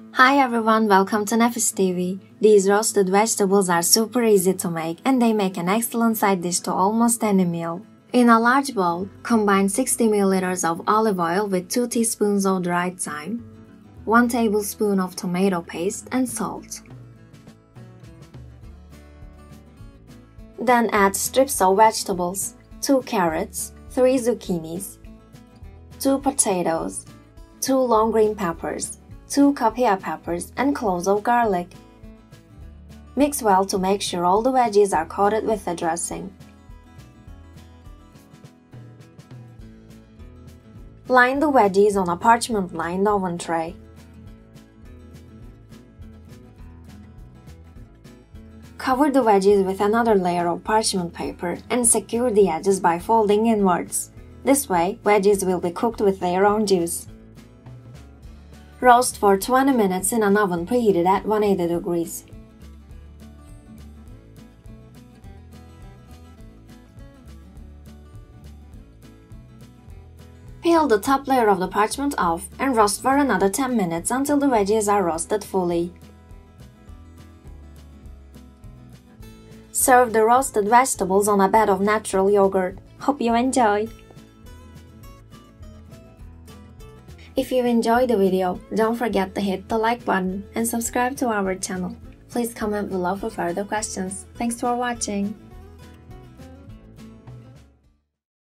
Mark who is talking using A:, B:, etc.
A: Hi everyone, welcome to Nefis TV. These roasted vegetables are super easy to make and they make an excellent side dish to almost any meal. In a large bowl, combine 60 ml of olive oil with 2 teaspoons of dried thyme, 1 tablespoon of tomato paste and salt. Then add strips of vegetables, 2 carrots, 3 zucchinis, 2 potatoes, 2 long green peppers, 2 capia peppers and cloves of garlic. Mix well to make sure all the veggies are coated with the dressing. Line the veggies on a parchment-lined oven tray. Cover the veggies with another layer of parchment paper and secure the edges by folding inwards. This way, veggies will be cooked with their own juice. Roast for 20 minutes in an oven preheated at 180 degrees. Peel the top layer of the parchment off and roast for another 10 minutes until the veggies are roasted fully. Serve the roasted vegetables on a bed of natural yogurt. Hope you enjoy! If you enjoyed the video, don't forget to hit the like button and subscribe to our channel. Please comment below for further questions. Thanks for watching!